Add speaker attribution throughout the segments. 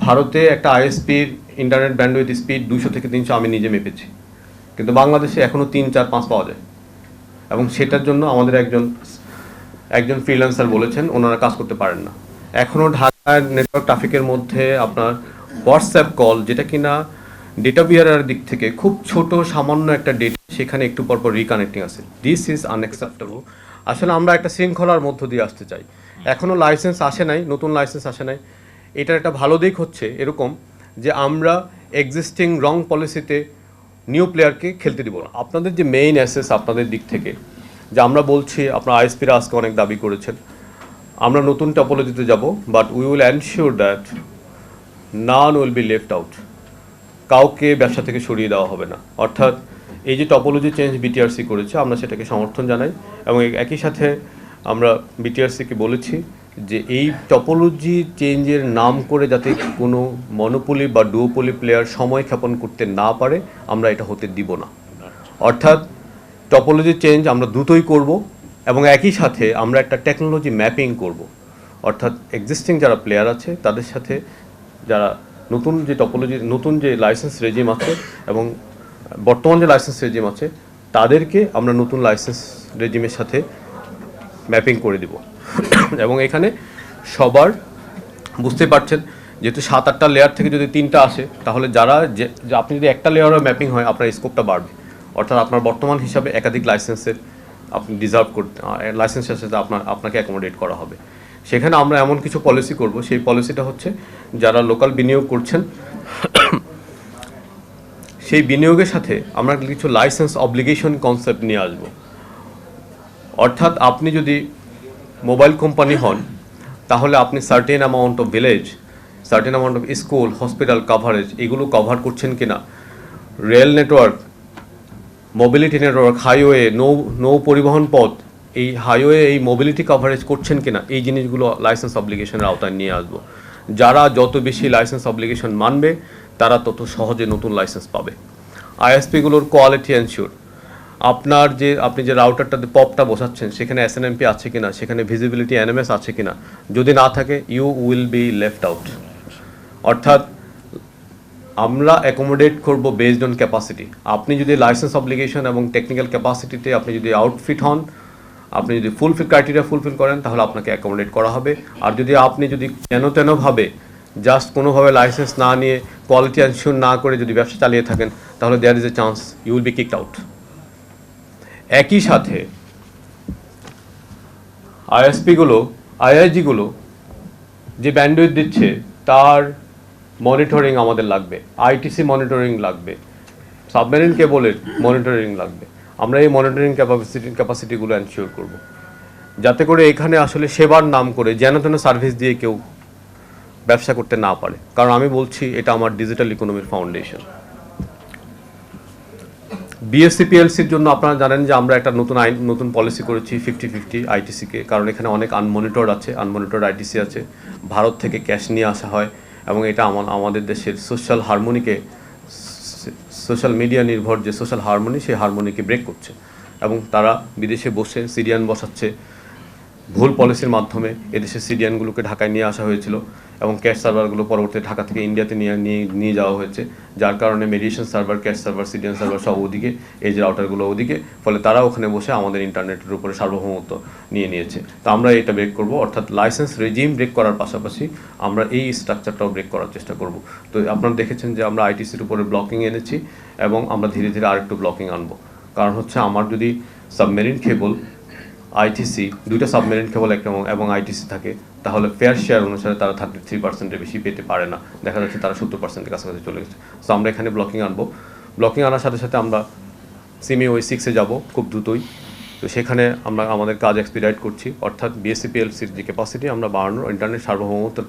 Speaker 1: ভারতে একটা আইএসপির internet bandwidth speed 200 থেকে 300 আমি নিজে মেপেছি, কিন্তু বাংলাদেশে এখনও 3, 4, 5 পাওয়া যায়। এবং সেটার জন্য আমাদের একজন ফ্রিল্যান্সার বলেছেন ওনারা কাজ করতে পারেন না। এখনও ঢাকার নেটওয়ার্ক ট্রাফিকের মধ্যে আপনার হোয়াটসঅ্যাপ কল, যেটা কিনা ডেটা বিয়ারের দিক থেকে খুব ছোট সামান্য একটা ডেটা, সেখানে একটু পরপর রিকানেক্টিং আছে। This is unacceptable. আসলে আমরা একটা শৃঙ্খলার মধ্য দিয়ে আসতে চাই। এখনও লাইসেন্স আসে নাই, নতুন লাইসেন্স আসে নাই। এটার একটা ভালো দিক হচ্ছে এরকম যে আমরা এক্সিস্টিং রং পলিসিতে নিউ প্লেয়ারকে খেলতে দিব না। আপনাদের যে মেইন অ্যাসেস আপনাদের দিক থেকে যে আমরা বলছি, আপনার আইএসপিরা আজকে অনেক দাবি করেছেন আমরা নতুন টপোলজিতে যাব, but we will ensure that none will be left out. কাউকে ব্যবসা থেকে সরিয়ে দেওয়া হবে না। অর্থাৎ এই যে টপোলজি চেঞ্জ বিটিআরসি করেছে, আমরা সেটাকে সমর্থন জানাই এবং একই সাথে আমরা বিটিআরসিকে বলেছি যে এই টপোলজি চেঞ্জের নাম করে যাতে কোনো মনোপলি বা ডুওপলি প্লেয়ার সময় ক্ষেপণ করতে না পারে, আমরা এটা হতে দিব না। অর্থাৎ টপোলজি চেঞ্জ আমরা দ্রুতই করব এবং একই সাথে আমরা একটা টেকনোলজি ম্যাপিং করব। অর্থাৎ এক্সিস্টিং যারা প্লেয়ার আছে তাদের সাথে যারা নতুন যে টপোলজি, নতুন যে লাইসেন্স রেজিম আছে এবং বর্তমান যে লাইসেন্স রেজিম আছে, তাদেরকে আমরা নতুন লাইসেন্স রেজিমের সাথে ম্যাপিং করে দিব। এবং এখানে সবার বুঝতে পারছেন, যেহেতু 7-8টা লেয়ার থেকে যদি 3টা আসে, তাহলে আপনি যদি একটা লেয়ারও ম্যাপিং হয় আপনার স্কোপটা বাড়বে। অর্থাৎ আপনার বর্তমান হিসাবে একাধিক লাইসেন্সের আপনি ডিজার্ভ করতে, লাইসেন্সের সাথে আপনাকে অ্যাকোমোডেট করা হবে। সেখানে আমরা এমন কিছু পলিসি করব, সেই পলিসিটা হচ্ছে যারা লোকাল বিনিয়োগ করছেন সেই বিনিয়োগের সাথে আমরা কিছু লাইসেন্স অব্লিগেশন কনসেপ্ট নিয়ে আসব। অর্থাৎ আপনি যদি মোবাইল কোম্পানি হন তাহলে আপনি certain amount of village, certain amount of school, hospital coverage এগুলো কভার করছেন কিনা, rail network, mobility network, highway, নৌ পরিবহন পথ, এই হাইওয়ে এই মোবিলিটি কভারেজ করছেন কিনা, এই জিনিসগুলো লাইসেন্স অব্লিগেশনের আওতায় নিয়ে আসবো। যারা যত বেশি লাইসেন্স অব্লিগেশন মানবে তারা তত সহজে নতুন লাইসেন্স পাবে। আইএসপিগুলোর কোয়ালিটি এনশিওর, আপনি যে রাউটারটাতে পপটা বসাচ্ছেন সেখানে এসএনএমপি আছে কিনা, সেখানে ভিজিবিলিটি এনএমএস আছে কিনা, যদি না থাকে you will be left out. অর্থাৎ আমরা অ্যাকোমোডেট করব বেসড অন ক্যাপাসিটি। আপনি যদি লাইসেন্স অব্লিগেশন এবং টেকনিক্যাল ক্যাপাসিটিতে আপনি যদি আউটফিট হন, আপনি যদি ক্রাইটেরিয়া ফুলফিল করেন, তাহলে আপনাকে অ্যাকোমোডেট করা হবে। আর যদি আপনি তেনভাবে জাস্ট কোনোভাবে লাইসেন্স না নিয়ে, কোয়ালিটি এনশিওর না করে যদি ব্যবসা চালিয়ে থাকেন, তাহলে there is a chance you will be kicked out. একই সাথে আইআইজিগুলো যে ব্যান্ডউইথ দিচ্ছে তার মনিটরিং আমাদের লাগবে, আইটিসি মনিটরিং লাগবে, সাবমেরিন কেবলের মনিটরিং লাগবে। আমরা এই মনিটরিং ক্যাপাসিটিগুলো এনশিওর করব, যাতে করে এখানে আসলে সেবার নাম করে যেন তেন সার্ভিস দিয়ে কেউ ব্যবসা করতে না পারে। কারণ আমি বলছি এটা আমার ডিজিটাল ইকোনমির ফাউন্ডেশন। বিএসসি পিএলসির জন্য আপনারা জানেন যে আমরা একটা নতুন পলিসি করেছি 50-50 আইটিসিকে, কারণ এখানে অনেক আনমনিটর্ড আইটিসি আছে। ভারত থেকে ক্যাশ নিয়ে আসা হয় এবং এটা আমাদের দেশের সোশ্যাল মিডিয়া নির্ভর যে সোশ্যাল হারমোনি, সেই হারমোনিকে ব্রেক করছে এবং তারা বিদেশে বসে সিডিয়ান বসাচ্ছে। ভুল পলিসির মাধ্যমে এদেশে সিডিয়ানগুলোকে ঢাকায় নিয়ে আসা হয়েছিল এবং ক্যাশ সার্ভারগুলো পরবর্তীতে ঢাকা থেকে ইন্ডিয়াতে নিয়ে যাওয়া হয়েছে, যার কারণে mediation server, cache server, CDN server সব ওদিকে, এই যে রাউটারগুলো ওদিকে, ফলে তারা ওখানে বসে আমাদের ইন্টারনেটের উপরে সার্বভৌমত্ব নিয়েছে। তো আমরা এটা ব্রেক করব, অর্থাৎ লাইসেন্স রেজিম ব্রেক করার পাশাপাশি আমরা এই স্ট্রাকচারটাও ব্রেক করার চেষ্টা করব। তো আপনারা দেখেছেন যে আমরা আইটিসির উপরে ব্লকিং এনেছি এবং আমরা ধীরে ধীরে আরেকটু ব্লকিং আনবো। কারণ হচ্ছে আমার যদি সাবমেরিন কেবল, আইটিসি, দুইটা সাবমেরিন কেবল এবং আইটিসি থাকে, তাহলে ফেয়ার শেয়ার অনুসারে তারা 33%-এর বেশি পেতে পারে না। দেখা যাচ্ছে তারা 70%-এর কাছাকাছি চলে গেছে। সো আমরা এখানে ব্লকিং আনবো। ব্লকিং আনার সাথে সাথে আমরা CME 6-এ যাব খুব দ্রুতই। তো সেখানে আমরা আমাদের কাজ এক্সপিডাইট করছি, অর্থাৎ বিএসসি পিএলসির যে ক্যাপাসিটি আমরা বাড়ানোর, ইন্টারনেট সার্বভৌমত্বের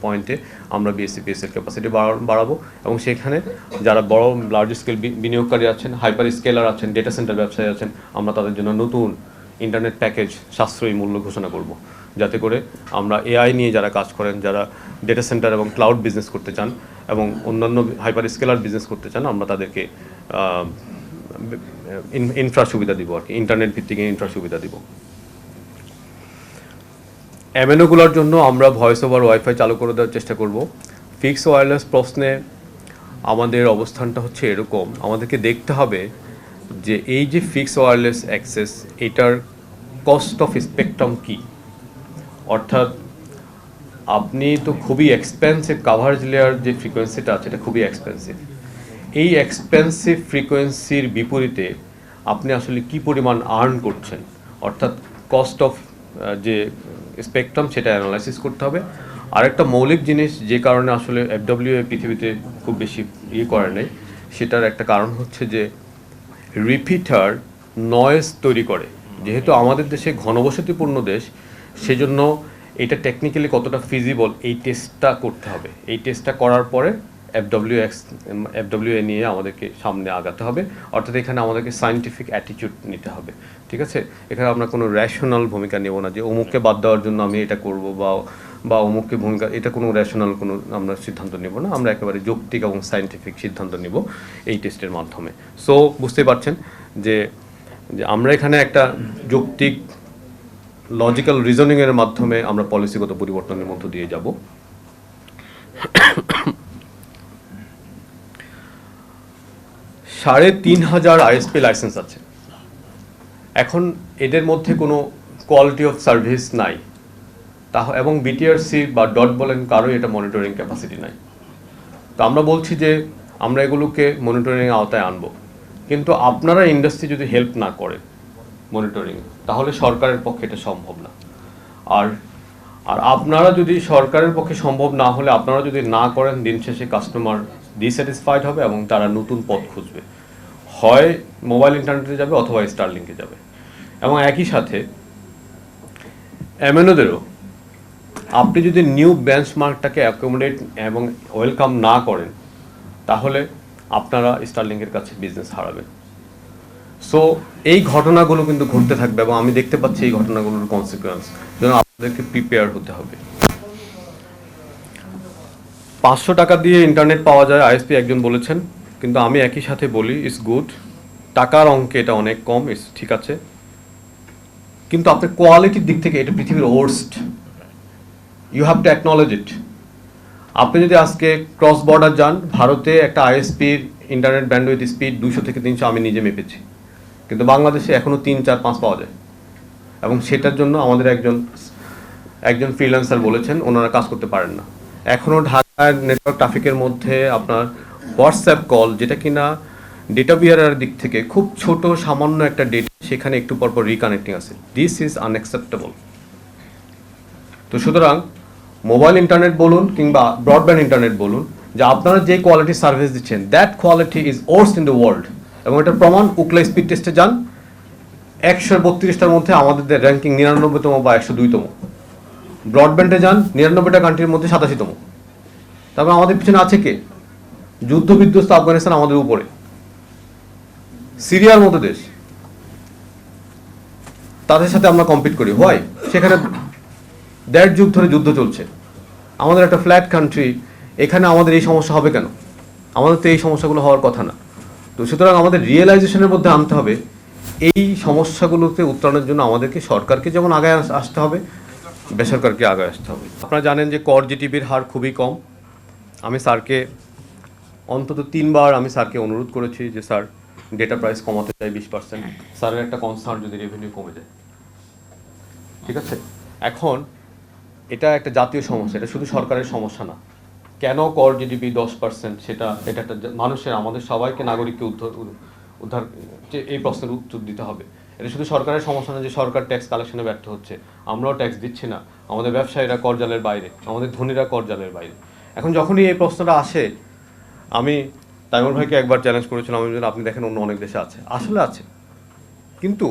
Speaker 1: পয়েন্টে আমরা বিএসসি পিএলসির ক্যাপাসিটি বাড়াবো এবং সেখানে যারা বড় লার্জ স্কেল বিনিয়োগকারী আছেন, হাইপার স্কেলার আছেন, ডেটা সেন্টার ব্যবসায়ী আছেন, আমরা তাদের জন্য নতুন ইন্টারনেট প্যাকেজ সাশ্রয়ী মূল্য ঘোষণা করব, যাতে করে আমরা এআই নিয়ে যারা কাজ করেন, যারা ডেটা সেন্টার এবং ক্লাউড বিজনেস করতে চান এবং অন্যান্য হাইপার স্কেলার বিজনেস করতে চান, আমরা তাদেরকে ইনফ্রা সুবিধা দিব, আর কি ইন্টারনেট ভিত্তিক ইনফ্রা সুবিধা দিব। MNO-গুলোর জন্য আমরা ভয়েস ওভার ওয়াইফাই চালু করে দেওয়ার চেষ্টা করব। ফিক্স ওয়্যারলেস প্রশ্নে আমাদের অবস্থানটা হচ্ছে এরকম, আমাদেরকে দেখতে হবে যে এই যে ফিক্স ওয়্যারলেস অ্যাক্সেস, এটার কস্ট অফ স্পেকট্রাম কী। অর্থাৎ আপনি তো খুবই এক্সপেন্সিভ কাভারেজ লেয়ার যে ফ্রিকোয়েন্সিটা আছে এটা খুবই এক্সপেন্সিভ। এই এক্সপেন্সিভ ফ্রিকোয়েন্সির বিপরীতে আপনি আসলে কি পরিমাণ আর্ন করছেন, অর্থাৎ কস্ট অফ যে স্পেকট্রাম সেটা অ্যানালাইসিস করতে হবে। আরেকটা মৌলিক জিনিস যে কারণে আসলে FWA পৃথিবীতে খুব বেশি করে নেই, সেটার একটা কারণ হচ্ছে যে রিপিটার নয়েজ তৈরি করে। যেহেতু আমাদের দেশে ঘনবসতিপূর্ণ দেশ, সেজন্য এটা টেকনিক্যালি কতটা ফিজিবল এই টেস্টটা করতে হবে। এই টেস্টটা করার পরে FWA নিয়ে আমাদেরকে সামনে আগাতে হবে। অর্থাৎ এখানে আমাদেরকে সায়েন্টিফিক অ্যাটিটিউড নিতে হবে, ঠিক আছে। এখানে আমরা কোনো রেশনাল ভূমিকা নেব না যে অমুককে বাদ দেওয়ার জন্য আমি এটা করব বা অমুককে ভূমিকা, এটা কোনো রেশনাল কোনো আমরা সিদ্ধান্ত নেব না। আমরা একেবারে যৌক্তিক এবং সায়েন্টিফিক সিদ্ধান্ত নেব এই টেস্টের মাধ্যমে। সো বুঝতে পারছেন যে আমরা এখানে একটা যৌক্তিক লজিক্যাল রিজনিংয়ের মাধ্যমে আমরা পলিসিগত পরিবর্তনের মধ্য দিয়ে যাব। ৩,৫০০ আইএসপি লাইসেন্স আছে। এখন এদের মধ্যে কোনো কোয়ালিটি অফ সার্ভিস নাই, এবং বিটিআরসি বা ডট বলেন কারোই এটা মনিটরিং ক্যাপাসিটি নাই। তো আমরা বলছি যে আমরা এগুলোকে মনিটরিং আওতায় আনবো, কিন্তু আপনারা ইন্ডাস্ট্রি যদি হেল্প না করে মনিটরিং, তাহলে সরকারের পক্ষে এটা সম্ভব না। আর আপনারা যদি সরকারের পক্ষে সম্ভব না হলে আপনারা যদি না করেন, দিন শেষে কাস্টমার ডিস্যাটিসফাইড হবে এবং তারা নতুন পথ খুঁজবে, হয় মোবাইল ইন্টারনেটে যাবে অথবা স্টারলিংকে যাবে। এবং একই সাথে MNOদেরও আপনি যদি নিউ বেঞ্চমার্কটাকে অ্যাকোমোডেট এবং ওয়েলকাম না করেন, তাহলে আপনারা স্টারলিংকের কাছে বিজনেস হারাবেন। সো এই ঘটনাগুলো কিন্তু ঘটতে থাকবে এবং আমি দেখতে পাচ্ছি এই ঘটনাগুলোর কনসিকুয়েন্স, যেন আপনাদেরকে প্রিপেয়ার হতে হবে। 500 টাকা দিয়ে ইন্টারনেট পাওয়া যায় আইএসপি একজন বলেছেন, কিন্তু আমি একই সাথে বলি ইটস গুড, টাকার অঙ্কে এটা অনেক কম, ইটস ঠিক আছে, কিন্তু আপনার কোয়ালিটির দিক থেকে এটা পৃথিবীর worst. You have to acknowledge it. আপনি যদি আজকে ক্রস বর্ডার যান, ভারতে একটা আইএসপির ইন্টারনেট ব্যান্ডউইথ স্পিড 200 থেকে 300 আমি নিজে মেপেছি, কিন্তু বাংলাদেশে এখনও 3, 4, 5 পাওয়া যায়। এবং সেটার জন্য আমাদের একজন ফ্রিল্যান্সার বলেছেন ওনারা কাজ করতে পারেন না। এখনও ঢাকার নেটওয়ার্ক ট্রাফিকের মধ্যে আপনার হোয়াটসঅ্যাপ কল, যেটা কিনা ডেটা বিয়ারের দিক থেকে খুব ছোট সামান্য একটা ডেটা, সেখানে একটু পরপর রিকানেক্টিং আছে। This is unacceptable. তো সুতরাং মোবাইল ইন্টারনেট বলুন কিংবা ব্রডব্যান্ড ইন্টারনেট বলুন, যে আপনারা যে কোয়ালিটি সার্ভিস দিচ্ছেন, that quality is worst in the world. এবং এটার প্রমাণ উকলা স্পিড টেস্টে যান, 132টার মধ্যে আমাদের র্যাঙ্কিং 99তম বা 102তম। ব্রডব্যান্ডে যান, 99টা কান্ট্রির মধ্যে 87তম। তারপর আমাদের পিছনে আছে কে? যুদ্ধ বিধ্বস্ত আফগানিস্তান আমাদের উপরে, সিরিয়ার মতো দেশ, তাদের সাথে আমরা কম্পিট করি। হোয়াই? সেখানে 1.5 যুগ ধরে যুদ্ধ চলছে। আমাদের একটা ফ্ল্যাট কান্ট্রি, এখানে আমাদের এই সমস্যা হবে কেন? আমাদের তো এই সমস্যাগুলো হওয়ার কথা না। তো সুতরাং আমাদের রিয়েলাইজেশনের মধ্যে আনতে হবে, এই সমস্যাগুলোতে উত্তরণের জন্য আমাদেরকে সরকারকে যেমন আগায় আসতে হবে, বেসরকারকে আগায় আসতে হবে। আপনারা জানেন যে কর জিটিপির হার খুবই কম। আমি স্যারকে অন্তত 3 বার আমি স্যারকে অনুরোধ করেছি যে স্যার ডেটা প্রাইস কমাতে চাই 20%। স্যারের একটা কনসার্ন যদি রেভিনিউ কমে যায়, ঠিক আছে। এখন এটা একটা জাতীয় সমস্যা, এটা শুধু সরকারের সমস্যা না। কেন কর জিডিপি 10%, এটা একটা মানুষের, আমাদের সবাইকে, নাগরিককে উদ্ধার এই প্রশ্নের উত্তর দিতে হবে। এটা শুধু সরকারের সমস্যা না যে সরকার ট্যাক্স কালেকশনে ব্যর্থ হচ্ছে, আমরাও ট্যাক্স দিচ্ছি না, আমাদের ব্যবসায়ীরা করজালের বাইরে, আমাদের ধনীরা করজালের বাইরে। এখন যখনই এই প্রশ্নটা আসে, আমি তাইমুর ভাইকে একবার চ্যালেঞ্জ করেছিলাম, আমি আপনি দেখেন অন্য অনেক দেশে আছে, আসলে আছে, কিন্তু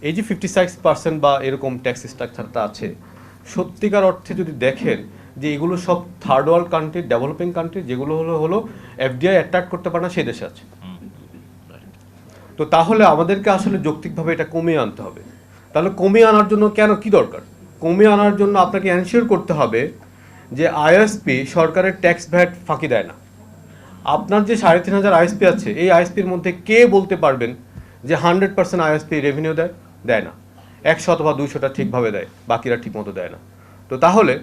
Speaker 1: এই যে 56% বা এরকম ট্যাক্স স্ট্রাকচারটা আছে, সত্যিকার অর্থে যদি দেখেন যে এগুলো সব third world country, developing country, যেগুলো হলো এফডিআই অ্যাট্রাক্ট করতে পারে না, সেই দেশে আছে। তো তাহলে আমাদেরকে আসলে যৌক্তিকভাবে এটা কমিয়ে আনতে হবে। তাহলে কমিয়ে আনার জন্য কি দরকার? কমিয়ে আনার জন্য আপনাকে এনশিওর করতে হবে যে আইএসপি সরকারের ট্যাক্স ভ্যাট ফাঁকি দেয় না। আপনার যে 3,500 আইএসপি আছে, এই আইএসপির মধ্যে কে বলতে পারবেন যে 100% আইএসপি রেভিনিউ দেয় না? 100 অথবা 200টা ঠিকভাবে দেয়, বাকিরা ঠিক মতো দেয় না। তো তাহলে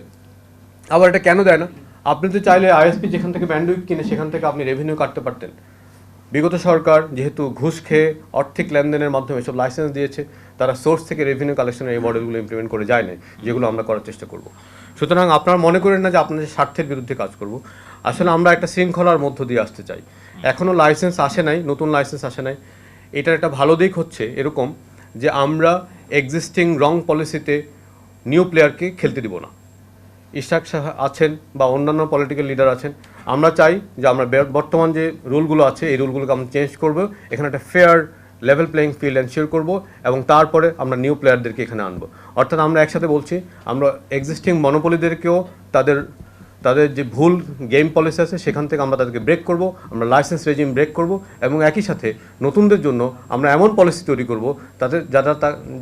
Speaker 1: আবার এটা কেন দেয় না? আপনি তো চাইলে আইএসপি যেখান থেকে ব্যান্ডউইথ কিনে সেখান থেকে আপনি রেভিনিউ কাটতে পারতেন। বিগত সরকার যেহেতু ঘুষ খেয়ে আর্থিক লেনদেনের মাধ্যমে এসব লাইসেন্স দিয়েছে, তারা সোর্স থেকে রেভিনিউ কালেকশনের এই মডেলগুলো ইমপ্লিমেন্ট করে যায় না, যেগুলো আমরা করার চেষ্টা করব। সুতরাং আপনারা মনে করেন না যে আপনাদের স্বার্থের বিরুদ্ধে কাজ করব। আসলে আমরা একটা শৃঙ্খলার মধ্য দিয়ে আসতে চাই। এখনও লাইসেন্স আসে নাই, নতুন লাইসেন্স আসে নাই। এটার একটা ভালো দিক হচ্ছে এরকম যে আমরা এক্সিস্টিং রং পলিসিতে নিউ প্লেয়ারকে খেলতে দিব না। ইশাক শাহ আছেন বা অন্যান্য পলিটিক্যাল লিডার আছেন, আমরা চাই যে আমরা বর্তমান যে রুলগুলো আছে এই রুলগুলোকে আমরা চেঞ্জ করব, এখানে একটা fair level playing field ensure করব এবং তারপরে আমরা নিউ প্লেয়ারদেরকে এখানে আনবো। অর্থাৎ আমরা একসাথে বলছি আমরা এক্সিস্টিং মনোপলিদেরকেও তাদের যে ভুল গেম পলিসি আছে সেখান থেকে আমরা তাদেরকে ব্রেক করব, আমরা লাইসেন্স রেজিম ব্রেক করব এবং একই সাথে নতুনদের জন্য আমরা এমন পলিসি তৈরি করব তাদের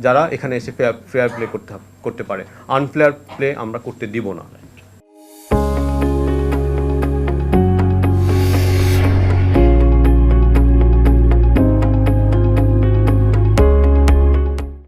Speaker 1: যারা এখানে এসে ফেয়ার প্লে করতে পারে। আনফেয়ার প্লে আমরা করতে দিব না।